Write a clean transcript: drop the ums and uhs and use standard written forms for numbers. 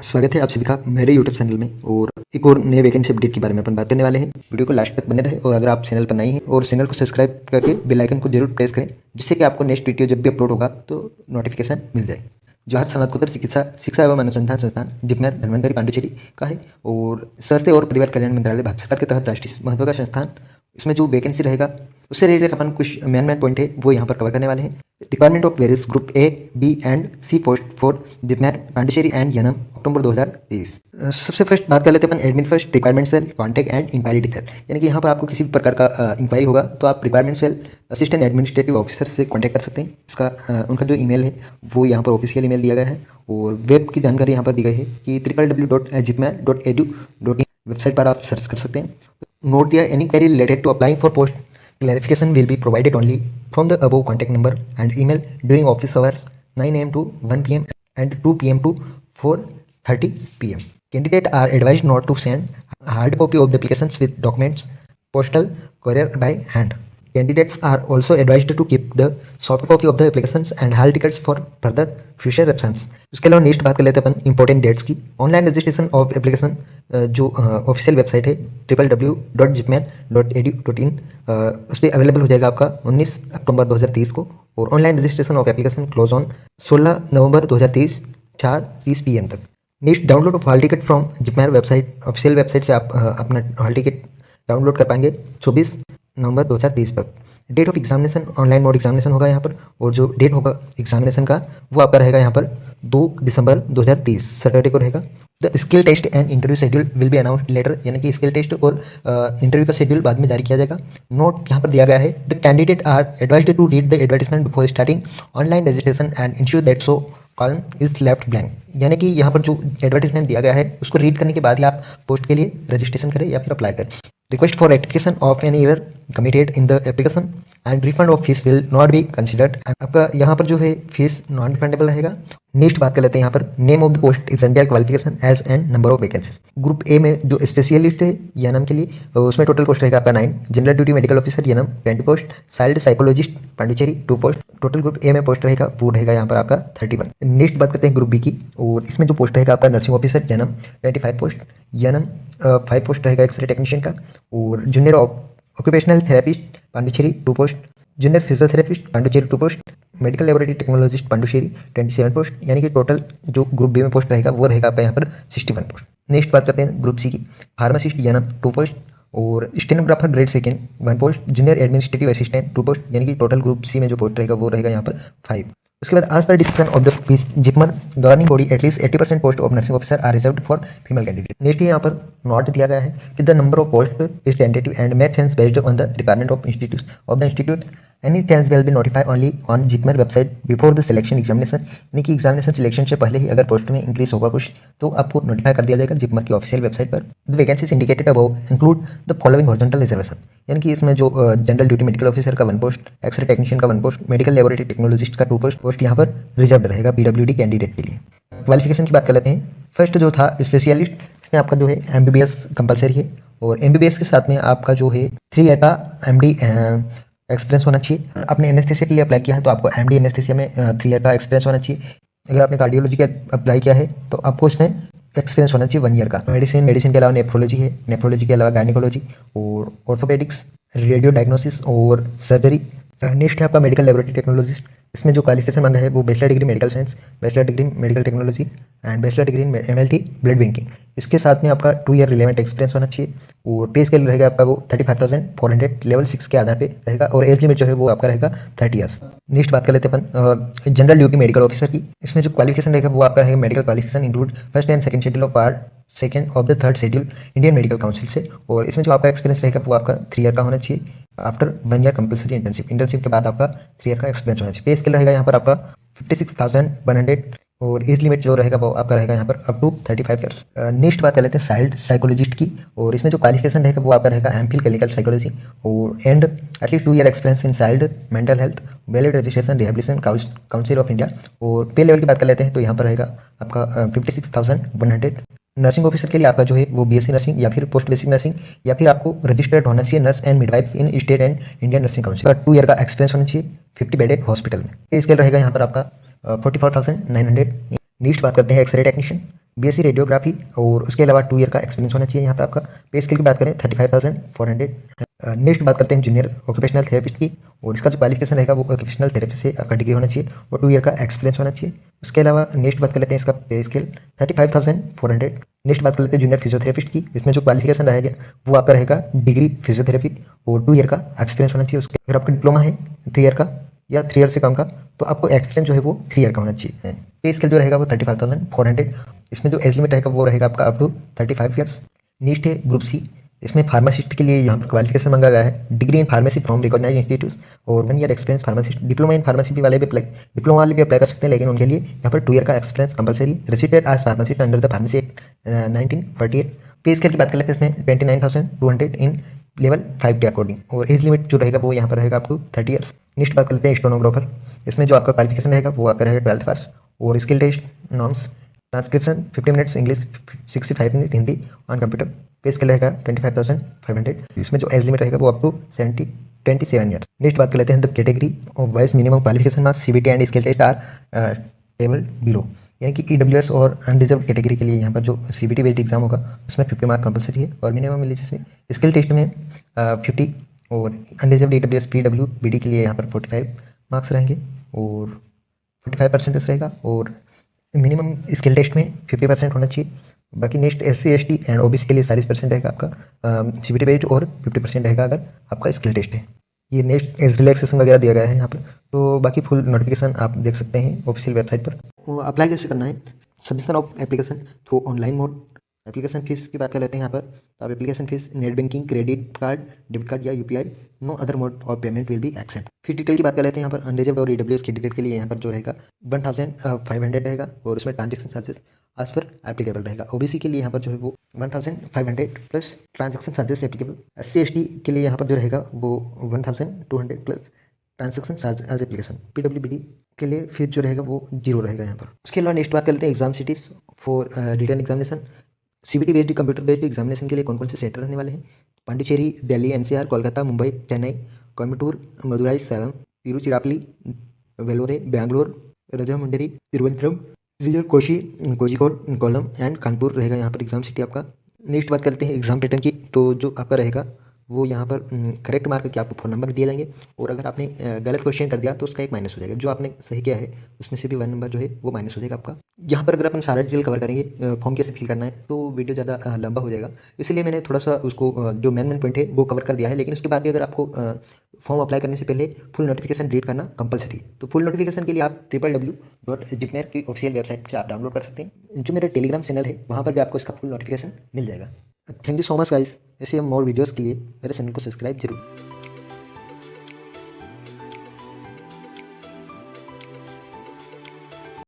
स्वागत है आप सभी का मेरे यूट्यूब चैनल में। और एक और नए वैकेंसी अपडेट के बारे में अपन बात करने वाले हैं। वीडियो को लास्ट तक बने रहे और अगर आप चैनल पर नए हैं और चैनल को सब्सक्राइब करके बेल आइकन को जरूर प्रेस करें, जिससे कि आपको नेक्स्ट वीडियो जब भी अपलोड होगा तो नोटिफिकेशन मिल जाए। जवाहर स्नातकोत्तर चिकित्सा शिक्षा एवं अनुसंधान संस्थान जिपमेर धन्वंतरी पांडुचेरी का है और स्वास्थ्य और परिवार कल्याण मंत्रालय भारत सरकार के तहत राष्ट्रीय महत्व का संस्थान। इसमें जो वैकेंसी रहेगा उससे रिलेटेड अपन कुछ मेन पॉइंट है वो यहाँ पर कवर करने वाले हैं। Requirement of various group A B and C post for JIPMER Puducherry and Yanam October 2023। सबसे फर्स्ट बात कर लेते हैं अपन admin first requirement cell contact and inquiry detail. यानी कि यहाँ पर आपको किसी भी प्रकार का इंक्वायरी होगा तो आप requirement cell assistant administrative officer से कॉन्टैक्ट कर सकते हैं। इसका उनका जो ईमेल है वो यहाँ पर ऑफिशियल ईमेल दिया गया है और वेब की जानकारी यहाँ पर दी गई है कि www.jipmer.edu.in वेबसाइट पर आप सर्च कर सकते हैं। नोट दिया any query related to applying for post clarification will be provided only from the above contact number and email during office hours 9 a.m. to 1 p.m. and 2 p.m. to 4:30 p.m. Candidates are advised not to send hard copy of the applications with documents, postal, courier by hand. Candidates are also advised to keep the soft copy of the applications and hall tickets for further future reference. उसके अलावा next बात कर लेते हैं अपन important dates की। Online registration of application जो official website है www.jipmer.edu.in उस पर अवेलेबल हो जाएगा आपका 19 अक्टूबर 2023 को। और online registration of application close on 16 November 2023 4:30 PM तक। Next download of hall ticket from JIPMER website official website से आप अपना हॉल टिकट डाउनलोड कर पाएंगे 24 नवंबर 2023 तक। Date of examination online mode examination होगा यहाँ पर और जो डेट होगा एग्जामिनेशन का वो आपका रहेगा यहाँ पर 2 दिसंबर 2023 सैटरडे को रहेगा। The skill test and interview schedule will be announced later. यानी कि स्किल टेस्ट और इंटरव्यू का शेड्यूल बाद में जारी किया जाएगा। नोट यहाँ पर दिया गया है the candidate are advised to read the advertisement before starting online registration and ensure that so column is left blank. यानी कि यहाँ पर जो एडवर्टाइजमेंट दिया गया है उसको रीड करने के बाद ही आप पोस्ट के लिए रजिस्ट्रेशन करें या फिर अप्लाई करें। Request for rectification of any error committed in the application and refund of fees will not be considered। आपका यहाँ पर जो है फीस नॉन रिफंडेबल रहेगा। नेक्स्ट बात कर लेते हैं यहाँ पर name of the post is general qualification age and number of vacancies. Group A में जो स्पेशलिस्ट है यानम के लिए उसमें टोटल पोस्ट रहेगा आपका 9। General duty medical officer Yanam 20 post. Child psychologist Puducherry 2 post. Total group A में पोस्ट रहेगा वो रहेगा यहाँ पर आपका 31। नेक्स्ट बात करते हैं ग्रुप बी की और इसमें जो पोस्ट रहेगा आपका nursing officer Yanam 25 post. Yanam 5 post रहेगा एक्सरे टेक्नीशियन का। और junior occupational therapist Puducherry 2 post. Junior physiotherapist Puducherry 2 post. Medical laboratory technologist Puducherry 27 post. यानी कि टोटल जो ग्रुप बी में पोस्ट रहेगा वो रहेगा आपका यहाँ पर 61 पोस्ट। नेक्स्ट बात करते हैं ग्रुप सी की। फार्मासिस्ट यानम 2 पोस्ट और stenographer grade second 1 post. Junior administrative assistant 2 post. यानी कि टोटल ग्रुप सी में जो पोस्ट रहेगा वो रहेगा यहाँ पर 5। उसके बाद आज पर decision of the fees JIPMER governing body at least 80% post of nursing officer are reserved for female candidate. Next यहाँ पर नोट दिया गया है कि the number of post is tentative and may change based on the requirement of institute. Any change will be notified only on JIPMER website before the selection examination. यानी कि examination selection से पहले ही अगर पोस्ट में इंक्रीज होगा कुछ तो आपको नोटिफाई कर दिया जाएगा जिपमर की ऑफिशियल वेबसाइट पर। The vacancies indicated above include the following horizontal reservation. यानी कि इसमें जो जनरल ड्यूटी मेडिकल ऑफिसर का 1 पोस्ट, एक्सरे टेक्नीशियन का 1 पोस्ट, मेडिकल लेबोरेटरी टेक्नोलॉजिस्ट का 2 पोस्ट यहाँ पर रिजर्व रहेगा पीडब्ल्यूडी कैंडिडेट के लिए। क्वालिफिकेशन की बात कर लेते हैं। फर्स्ट जो था स्पेशलिस्ट, इसमें आपका जो है एमबीबीएस कंपलसरी है और एमबीबीएस के साथ में आपका जो है 3 ईयर का एमडी एक्सपीरियंस होना चाहिए। आपने एनेस्थेसिया के लिए अप्लाई किया है तो आपको एमडी एनेस्थेसिया में 3 ईयर का एक्सपीरियंस होना चाहिए। अगर आपने कार्डियोलॉजी का अप्लाई किया है तो आपको इसमें एक्सपीरियंस होना चाहिए 1 ईयर का। मेडिसिन के अलावा नेफ्रोलॉजी है, नेफ्रोलॉजी के अलावा गायनिकोलॉजी और ऑर्थोपेडिक्स, रेडियो डायग्नोसिस और सर्जरी। नेक्स्ट है आपका मेडिकल लेबोरेटरी टेक्नोलॉजिस्ट। इसमें जो क्वालिफिकेशन मांगा है वो bachelor degree medical science, bachelor degree medical technology and bachelor degree in MLT blood banking. इसके साथ में आपका 2 ईयर रिलेवेंट एक्सपीरियंस होना चाहिए और पे स्केल रहेगा आपका वो 35,400 लेवल 6 के आधार पे रहेगा और एज लिमिट जो है वो आपका रहेगा 30 ईयर्स। नेक्स्ट बात कर लेते हैं अपन जनरल ड्यूटी मेडिकल ऑफिसर की। इसमें जो क्वालिफिकेशन रहेगा वो आपका रहेगा medical qualification include first and second schedule of part second of the third schedule Indian medical council से। और इसमें जो आपका एक्सपीरियंस रहेगा वो आपका 3 ईयर का होना चाहिए आफ्टर 1 ईयर कंपल्सरी इंटर्नशिप के बाद आपका 3 ईयर का एक्सपीरियंस होना चाहिए। पे स्केल रहेगा यहाँ पर आपका 56,100 और एज लिमिट जो रहेगा वो आपका रहेगा यहाँ पर अप टू 35 ईयर्स। नेक्स्ट बात कर लेते हैं चाइल्ड साइकोलॉजिस्ट की और इसमें जो क्वालिफिकेशन रहेगा वो आपका रहेगा एमफिल क्लिनिकल साइकोलॉजी और and at least 2 year experience in child mental health valid registration rehabilitation council of India. और पे लेवल की बात कर लेते हैं तो यहाँ पर रहेगा आपका 56,100। नर्सिंग ऑफिसर के लिए आपका जो है वो बीएससी नर्सिंग या फिर पोस्ट बेसिक नर्सिंग या फिर आपको रजिस्टर्ड होना चाहिए nurse and midwife in state and Indian nursing council. 2 year का एक्सपीरियंस होना चाहिए 50 बेडेड हॉस्पिटल में। पे स्केल रहेगा यहाँ पर आपका 44,900 नेक्स्ट बात करते हैं एक्सरे टेक्नीशियन, बीएससी रेडियोग्राफी और उसके अलावा 2 ईयर का एक्सपीरियंस होना चाहिए यहाँ पर आपका। पे स्केल की बात करें 35,400। नेक्स्ट बात करते हैं जूनियर ऑक्यूपेशनल थेरेपिस्ट की, और इसका जो क्वालिफिकेशन रहेगा वो ऑक्यूपेशनल थेरेपी से आपका डिग्री होना चाहिए और 2 ईयर का एक्सपीरियंस होना चाहिए। उसके अलावा नेक्स्ट बात कर लेते हैं इसका पे स्केल 35,400। नेक्स्ट बात कर लेते हैं जूनियर फिजियोथेरेपिस्ट की, इसमें जो क्वालिफिकेशन रहेगा वो आपका रहेगा डिग्री फिजियोथेरेपी और 2 ईयर का एक्सपीरियंस होना चाहिए। उसके अगर आपका डिप्लोमा है 3 ईयर का या 3 ईयर से कम का, तो आपको एक्सपीरियंस जो है वो 3 ईयर का होना चाहिए। पे स्केल जो रहेगा वो 35,400। इसमें जो एज लिमिट रहेगा वो रहेगा आपका अप टू 35 ईयर्स। नेक्स्ट है ग्रुप सी, इसमें फार्मासिस्ट के लिए यहाँ पर क्वालिफिकेशन मांगा गया है degree in pharmacy from recognise institute और 1 year experience pharmacist. Diploma in pharmacy भी वाले भी अप्लाई, डिप्लोमा वाले भी अप्लाई कर सकते हैं, लेकिन उनके लिए यहाँ पर 2 ईयर का experience compulsory. Registered as pharmacist under the pharmacy act 1948। Pay scale की बात कर लेते हैं इसमें 29,200 इन लेवल 5 के अकॉर्डिंग, और एज लिमिट जो रहेगा वो यहाँ पर रहेगा अप टू 30 ईयर्स। नेक्स्ट बात कर लेते हैं स्टेनोग्राफर, इसमें जो आपका क्वालिफिकेशन रहेगा वो आपका रहेगा 12th पास और skill test norms. Transcription 50 minutes English, 65 minute Hindi on computer. Pay scale रहेगा 25,500। इसमें जो एज लिमिट रहेगा वो अप टू 27 ईयर्स। नेक्स्ट बात कर लेते हैं the category of boys minimum qualification marks CBT and skill test are table below, यानी कि ईडब्ल्यूएस और अनरिजर्व कैटेगरी के लिए यहाँ पर जो सीबीटी बेस्ड एग्जाम होगा उसमें 50 मार्क कंपलसरी है और मिनिमम एलिजिबल में स्किल टेस्ट में 50 और अनरिजर्व ईडब्ल्यूएस पीडब्ल्यू बीडी के लिए यहाँ पर 45 मार्क्स रहेंगे और 45% रहेगा और मिनिमम स्किल टेस्ट में 50% होना चाहिए। बाकी next SC ST and OBC के लिए 40% रहेगा आपका सीबीटी बेस्ड और 50% रहेगा अगर आपका स्किल टेस्ट है। ये नेक्स्ट एज रिलैक्सेशन वगैरह दिया गया है यहाँ पर। तो बाकी फुल नोटिफिकेशन आप देख सकते हैं ऑफिशियल वेबसाइट पर। अप्लाई कैसे करना है, submission of application through online mode. Application fees की बात कर लेते हैं यहाँ पर, तो आप application fees net banking, credit card, debit card या UPI, no other mode of payment will be accept. फिर डिटेल की बात कर लेते हैं यहाँ पर, अनरिजर्व और ईडब्ल्यूएस कैंडिडेट के लिए यहाँ पर जो रहेगा 1,500 रहेगा और उसमें transaction charges as per applicable रहेगा। ओबीसी के लिए यहाँ पर जो है वो 1,500 plus transaction charges applicable. SC ST के लिए यहाँ पर जो रहेगा वो 1,200 plus transaction charge as application. PWBD के लिए फीस जो रहेगा वो 0 रहेगा यहाँ पर। उसके अलावा नेक्स्ट बात कर लेते हैं exam cities for return examination. CBT based computer based examination के लिए कौन कौन से सेंटर रहने वाले हैं, पांडिचेरी, दिल्ली NCR, कोलकाता, मुंबई, चेन्नई, कोयम्बटूर, मदुराई, सैलम, तिरुचिरापल्ली, वेलोरे, बैंगलोर, राजमुंड्री, तिरुवनंतपुरम, श्रीजर, कोशी, कोझिकोड, कोल्लम एंड कानपुर रहेगा यहाँ पर एग्जाम सिटी आपका। नेक्स्ट बात करते हैं एग्जाम पैटर्न की, तो जो आपका रहेगा वो यहाँ पर करेक्ट मार्क के आपको 4 नंबर दिए जाएंगे और अगर आपने गलत क्वेश्चन कर दिया तो उसका 1 माइनस हो जाएगा। जो आपने सही किया है उसमें से भी 1 नंबर जो है वो माइनस हो जाएगा आपका। यहाँ पर अगर अपन सारा डिटेल कवर करेंगे फॉर्म कैसे फिल करना है तो वीडियो ज़्यादा लंबा हो जाएगा, इसलिए मैंने थोड़ा सा उसको जो मेन पॉइंट है वो कवर कर दिया है। लेकिन उसके बाद भी अगर आपको फॉर्म अप्लाई करने से पहले फुल नोटिफिकेशन रीड करना कंपलसरी है, तो फुल नोटिफिकेशन के लिए आप www.jipmer की ऑफिशियल वेबसाइट से आप डाउनलोड कर सकते हैं। जो मेरा टेलीग्राम चैनल है वहाँ पर भी आपको इसका फुल नोटिफिकेशन मिल जाएगा। Thank you so much guys, ऐसे हम और वीडियोज़ के लिए मेरे चैनल को सब्सक्राइब जरूर।